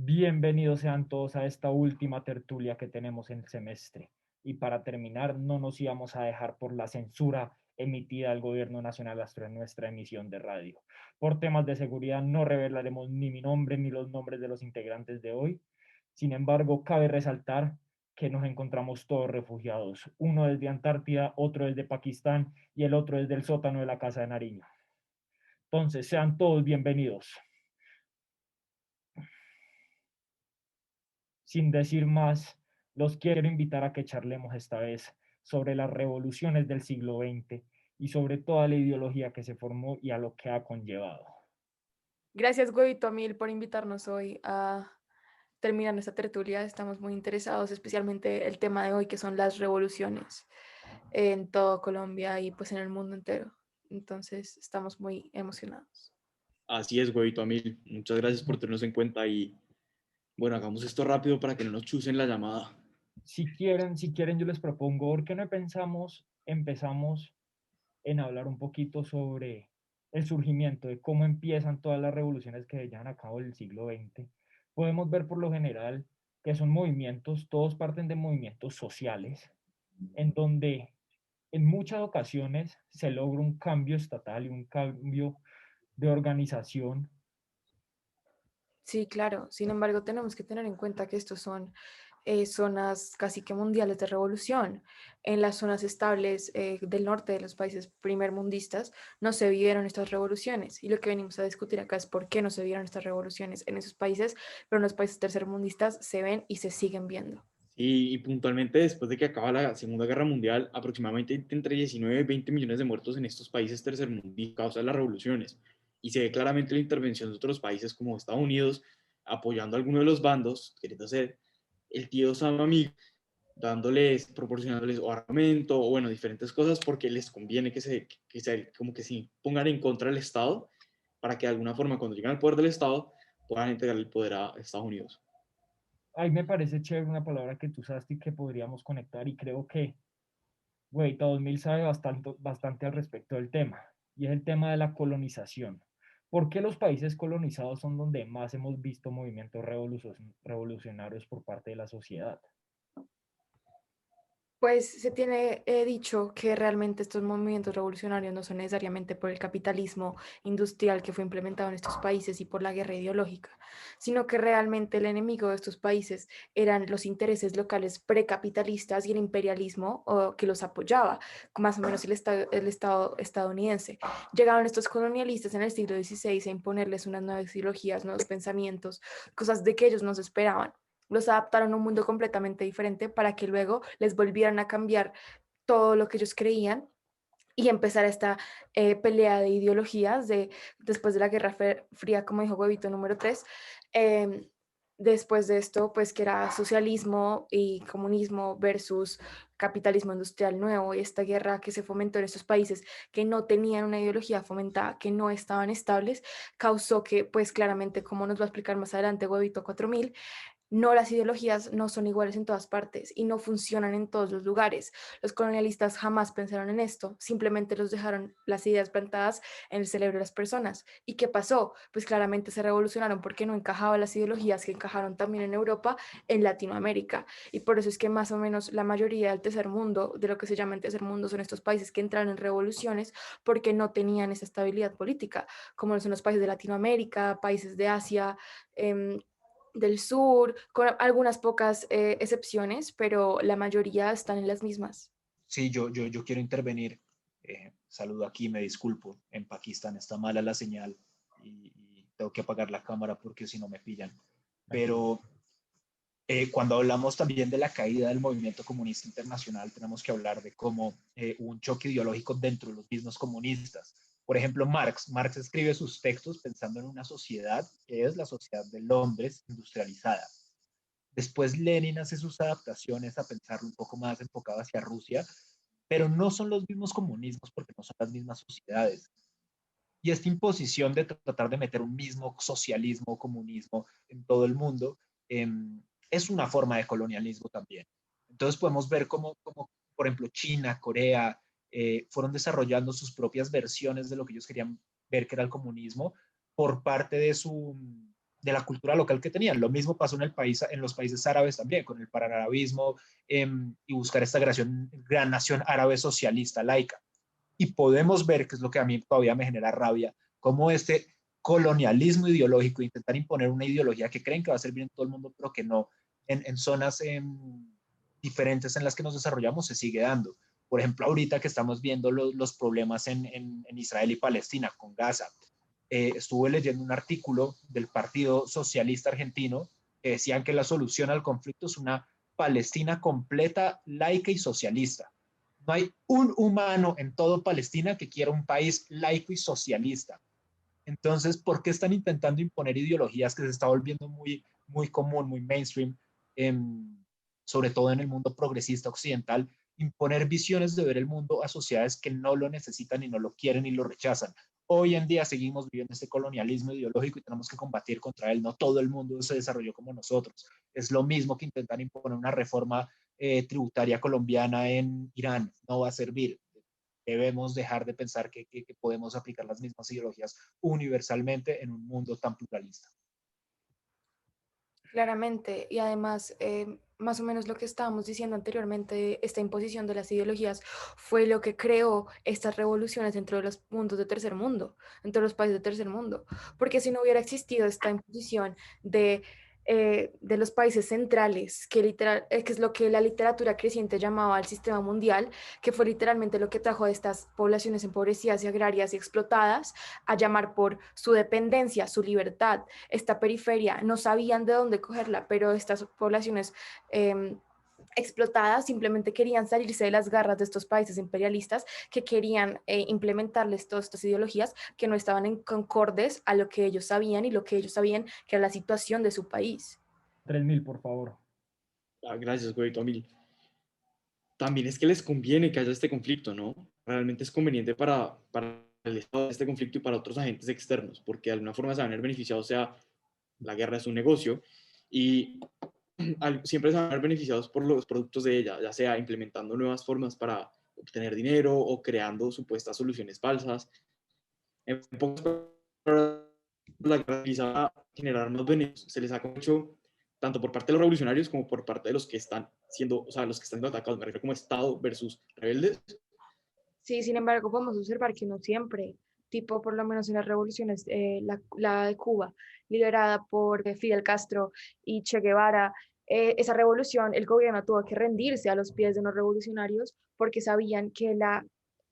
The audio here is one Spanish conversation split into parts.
Bienvenidos sean todos a esta última tertulia que tenemos en el semestre. Y para terminar, no nos íbamos a dejar por la censura emitida al Gobierno Nacional en nuestra emisión de radio. Por temas de seguridad no revelaremos ni mi nombre ni los nombres de los integrantes de hoy. Sin embargo, cabe resaltar que nos encontramos todos refugiados, uno desde Antártida, otro desde Pakistán y el otro desde el sótano de la Casa de Nariño. Entonces, sean todos bienvenidos. Sin decir más, los quiero invitar a que charlemos esta vez sobre las revoluciones del siglo XX y sobre toda la ideología que se formó y a lo que ha conllevado. Gracias, Huevito Mil, por invitarnos hoy a terminar nuestra tertulia. Estamos muy interesados, especialmente el tema de hoy, que son las revoluciones en todo Colombia y pues en el mundo entero. Entonces, estamos muy emocionados. Así es, huevito Amil. Muchas gracias por tenernos en cuenta y bueno, hagamos esto rápido para que no nos chusen la llamada. Si quieren, yo les propongo, ¿por qué no empezamos en hablar un poquito sobre el surgimiento de cómo empiezan todas las revoluciones que se llevan a cabo en el siglo XX? Podemos ver por lo general que son movimientos, todos parten de movimientos sociales, en donde en muchas ocasiones se logra un cambio estatal y un cambio de organización. Sí, claro. Sin embargo, tenemos que tener en cuenta que estos son zonas casi que mundiales de revolución. En las zonas estables del norte de los países primermundistas no se vieron estas revoluciones. Y lo que venimos a discutir acá es por qué no se vieron estas revoluciones en esos países, pero en los países tercermundistas se ven y se siguen viendo. Y puntualmente después de que acaba la Segunda Guerra Mundial, aproximadamente entre 19 y 20 millones de muertos en estos países tercermundistas a causa de las revoluciones. Y se ve claramente la intervención de otros países como Estados Unidos apoyando a alguno de los bandos, queriendo ser el tío Sam amigo, dándoles, proporcionándoles o armamento o bueno, diferentes cosas porque les conviene como que se pongan en contra del Estado para que de alguna forma cuando lleguen al poder del Estado puedan entregar el poder a Estados Unidos. Ahí me parece chévere una palabra que tú usaste y que podríamos conectar y creo que, güey, 2000 sabe bastante al respecto del tema y es el tema de la colonización. ¿Por qué los países colonizados son donde más hemos visto movimientos revolucionarios por parte de la sociedad? Pues se tiene dicho que realmente estos movimientos revolucionarios no son necesariamente por el capitalismo industrial que fue implementado en estos países y por la guerra ideológica, sino que realmente el enemigo de estos países eran los intereses locales precapitalistas y el imperialismo que los apoyaba, más o menos el Estado estadounidense. Llegaron estos colonialistas en el siglo XVI a imponerles unas nuevas ideologías, nuevos pensamientos, cosas de que ellos no se esperaban. Los adaptaron a un mundo completamente diferente para que luego les volvieran a cambiar todo lo que ellos creían y empezar esta pelea de ideologías después de la Guerra Fría, como dijo Huevito número 3. Después de esto, pues que era socialismo y comunismo versus capitalismo industrial nuevo y esta guerra que se fomentó en estos países que no tenían una ideología fomentada, que no estaban estables, causó que, pues claramente, como nos va a explicar más adelante Huevito 4000, no, las ideologías no son iguales en todas partes y no funcionan en todos los lugares. Los colonialistas jamás pensaron en esto, simplemente los dejaron las ideas plantadas en el cerebro de las personas. ¿Y qué pasó? Pues claramente se revolucionaron porque no encajaban las ideologías que encajaron también en Europa, en Latinoamérica. Y por eso es que más o menos la mayoría del tercer mundo, de lo que se llama el tercer mundo, son estos países que entraron en revoluciones porque no tenían esa estabilidad política, como son los países de Latinoamérica, países de Asia, del sur, con algunas pocas excepciones, pero la mayoría están en las mismas. Sí, yo quiero intervenir. Saludo aquí, me disculpo. En Pakistán está mala la señal y tengo que apagar la cámara porque si no me pillan. Tranquilo. Pero cuando hablamos también de la caída del movimiento comunista internacional, tenemos que hablar de cómo hubo un choque ideológico dentro de los mismos comunistas. Por ejemplo, Marx escribe sus textos pensando en una sociedad que es la sociedad de Londres industrializada. Después Lenin hace sus adaptaciones a pensarlo un poco más enfocado hacia Rusia, pero no son los mismos comunismos porque no son las mismas sociedades. Y esta imposición de tratar de meter un mismo socialismo o comunismo en todo el mundo eh, es una forma de colonialismo también. Entonces podemos ver cómo por ejemplo, China, Corea, fueron desarrollando sus propias versiones de lo que ellos querían ver que era el comunismo por parte de su de la cultura local que tenían. Lo mismo pasó en los países árabes también, con el panarabismo y buscar esta gran nación árabe socialista laica. Y podemos ver, que es lo que a mí todavía me genera rabia, cómo este colonialismo ideológico, intentar imponer una ideología que creen que va a servir en todo el mundo, pero que no, en zonas diferentes en las que nos desarrollamos, se sigue dando. Por ejemplo, ahorita que estamos viendo los problemas en Israel y Palestina, con Gaza, estuve leyendo un artículo del Partido Socialista Argentino que decían que la solución al conflicto es una Palestina completa, laica y socialista. No hay un humano en todo Palestina que quiera un país laico y socialista. Entonces, ¿por qué están intentando imponer ideologías que se está volviendo muy común, muy mainstream, sobre todo en el mundo progresista occidental? Imponer visiones de ver el mundo a sociedades que no lo necesitan y no lo quieren y lo rechazan. Hoy en día seguimos viviendo este colonialismo ideológico y tenemos que combatir contra él. No todo el mundo se desarrolló como nosotros. Es lo mismo que intentar imponer una reforma tributaria colombiana en Irán. No va a servir. Debemos dejar de pensar que podemos aplicar las mismas ideologías universalmente en un mundo tan pluralista. Claramente, y además, más o menos lo que estábamos diciendo anteriormente, esta imposición de las ideologías fue lo que creó estas revoluciones dentro de los mundos de tercer mundo, entre los países de tercer mundo, porque si no hubiera existido esta imposición de los países centrales, que es lo que la literatura creciente llamaba el sistema mundial, que fue literalmente lo que trajo a estas poblaciones empobrecidas y agrarias y explotadas a llamar por su dependencia, su libertad, esta periferia, no sabían de dónde cogerla, pero estas poblaciones explotadas simplemente querían salirse de las garras de estos países imperialistas que querían implementarles todas estas ideologías que no estaban en concordes a lo que ellos sabían y lo que ellos sabían que era la situación de su país. 3000, por favor. Gracias, güey, Tomil. También es que les conviene que haya este conflicto, ¿no? Realmente es conveniente para el Estado este conflicto y para otros agentes externos, porque de alguna forma se van a ver beneficiados, o sea, la guerra es un negocio y siempre se van a ver beneficiados por los productos de ella, ya sea implementando nuevas formas para obtener dinero o creando supuestas soluciones falsas. En pocas palabras, la guerra utiliza a generar más beneficios. Se les ha hecho tanto por parte de los revolucionarios como por parte de los que están siendo, o sea, los que están siendo atacados. Me refiero como Estado versus rebeldes. Sí, sin embargo, podemos observar que no siempre, tipo por lo menos en las revoluciones, la de Cuba, liderada por Fidel Castro y Che Guevara, esa revolución, el gobierno tuvo que rendirse a los pies de los revolucionarios porque sabían que la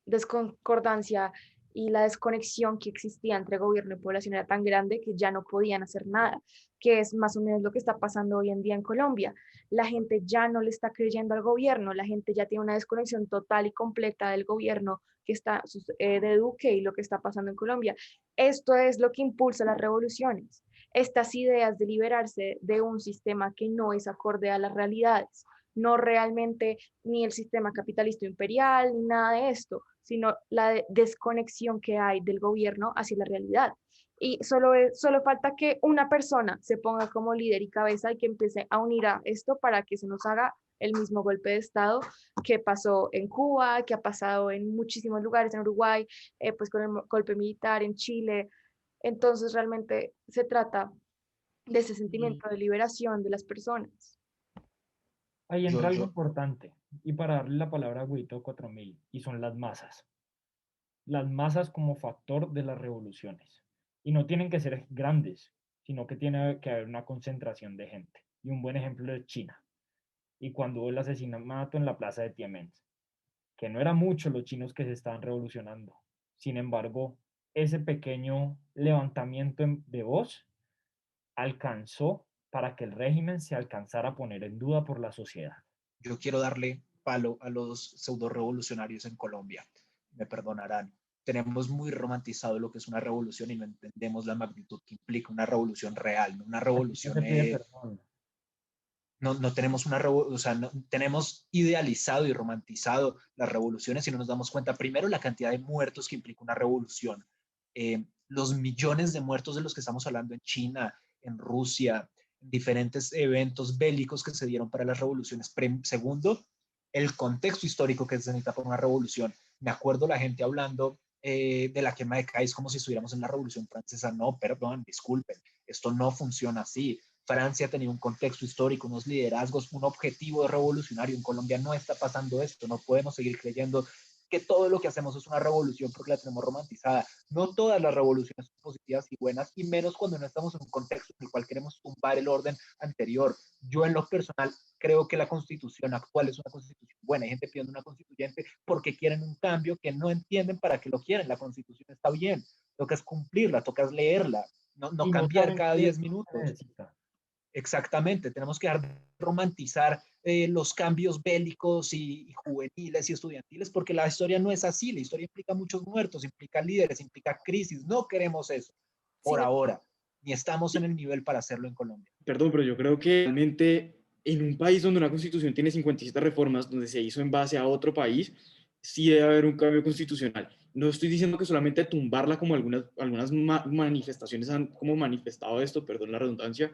desconcordancia y la desconexión que existía entre gobierno y población era tan grande que ya no podían hacer nada, que es más o menos lo que está pasando hoy en día en Colombia. La gente ya no le está creyendo al gobierno, la gente ya tiene una desconexión total y completa del gobierno que está de Duque y lo que está pasando en Colombia. Esto es lo que impulsa las revoluciones, estas ideas de liberarse de un sistema que no es acorde a las realidades, no realmente ni el sistema capitalista imperial, ni nada de esto, sino la desconexión que hay del gobierno hacia la realidad. Y solo falta que una persona se ponga como líder y cabeza y que empiece a unir a esto para que se nos haga el mismo golpe de Estado que pasó en Cuba, que ha pasado en muchísimos lugares, en Uruguay, pues con el golpe militar, en Chile. Entonces realmente se trata de ese sentimiento de liberación de las personas. Ahí entra algo Yo, importante, y para darle la palabra a Guito 4000, y son las masas. Las masas como factor de las revoluciones. Y no tienen que ser grandes, sino que tiene que haber una concentración de gente. Y un buen ejemplo es China. Y cuando hubo el asesinato en la plaza de Tiananmen, que no eran muchos los chinos que se estaban revolucionando. Sin embargo, ese pequeño levantamiento de voz alcanzó para que el régimen se alcanzara a poner en duda por la sociedad. yo quiero darle palo a los pseudo revolucionarios en Colombia. Me perdonarán. Tenemos muy romantizado lo que es una revolución y no entendemos la magnitud que implica una revolución real, ¿no? Una Aquí no revolución se pide perdón. no tenemos o sea, no, tenemos idealizado y romantizado las revoluciones y no nos damos cuenta, primero, la cantidad de muertos que implica una revolución, los millones de muertos de los que estamos hablando en China, en Rusia, en diferentes eventos bélicos que se dieron para las revoluciones. Segundo, el contexto histórico que se necesita para una revolución. Me acuerdo la gente hablando de la quema de Cádiz como si estuviéramos en la Revolución Francesa. No, perdón, disculpen. Esto no funciona así. Francia tenía un contexto histórico, unos liderazgos, un objetivo revolucionario. En Colombia no está pasando esto. No podemos seguir creyendo que todo lo que hacemos es una revolución porque la tenemos romantizada. No todas las revoluciones son positivas y buenas, y menos cuando no estamos en un contexto en el cual queremos tumbar el orden anterior. Yo en lo personal creo que la constitución actual es una constitución buena. Hay gente pidiendo una constituyente porque quieren un cambio que no entienden para qué lo quieren. La constitución está bien, toca es cumplirla, toca es leerla, no Y no cambiar saben cada qué 10 es lo que minutos. necesita. Exactamente, tenemos que dejar de romantizar los cambios bélicos y juveniles y estudiantiles, porque la historia no es así. La historia implica muchos muertos, implica líderes, implica crisis. No queremos eso por Sin ahora, ni estamos en el nivel para hacerlo en Colombia. Perdón, pero yo creo que realmente en un país donde una constitución tiene 57 reformas, donde se hizo en base a otro país, sí debe haber un cambio constitucional. No estoy diciendo que solamente tumbarla como algunas manifestaciones han como manifestado esto, perdón la redundancia,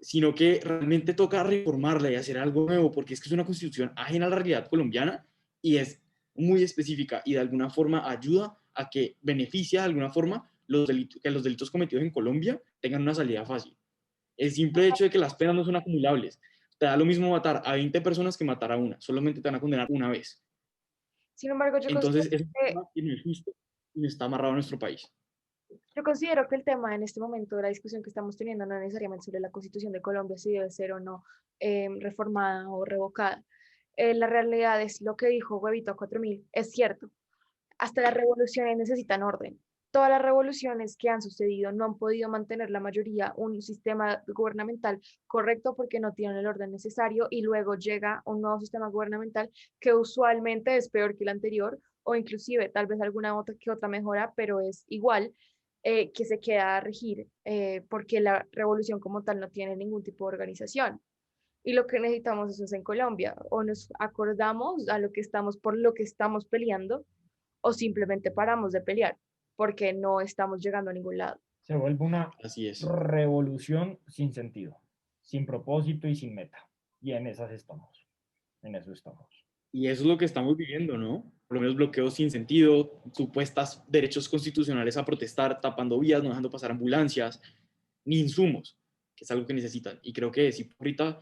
sino que realmente toca reformarla y hacer algo nuevo, porque es que es una constitución ajena a la realidad colombiana y es muy específica y de alguna forma ayuda a que beneficia de alguna forma que los delitos cometidos en Colombia tengan una salida fácil. El simple hecho de que las penas no son acumulables. Te da lo mismo matar a 20 personas que matar a una. Solamente te van a condenar una vez. embargo, Entonces, es un tema que no es justo y no está amarrado a nuestro país. yo considero que el tema en este momento de la discusión que estamos teniendo no es necesariamente sobre la Constitución de Colombia, si debe ser o no reformada o revocada. La realidad es lo que dijo Huevito 4000, es cierto. Hasta las revoluciones necesitan orden. Todas las revoluciones que han sucedido no han podido mantener la mayoría un sistema gubernamental correcto porque no tienen el orden necesario, y luego llega un nuevo sistema gubernamental que usualmente es peor que el anterior, o inclusive tal vez alguna otra que otra mejora, pero es igual, que se queda a regir porque la revolución como tal no tiene ningún tipo de organización. Y lo que necesitamos eso es en Colombia: o nos acordamos a lo que estamos, por lo que estamos peleando, o simplemente paramos de pelear porque no estamos llegando a ningún lado. Se vuelve una Así es. revolución sin sentido, sin propósito y sin meta. Y en esas estamos. En eso estamos. Y eso es lo que estamos viviendo, ¿no? Por lo menos bloqueos sin sentido, supuestas derechos constitucionales a protestar, tapando vías, no dejando pasar ambulancias, ni insumos, que es algo que necesitan. Y creo que es ahorita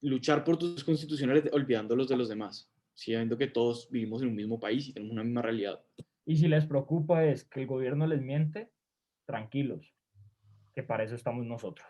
luchar por tus constitucionales olvidándolos de los demás, sabiendo que todos vivimos en un mismo país y tenemos una misma realidad. Y si les preocupa es que el gobierno les miente, tranquilos, que para eso estamos nosotros.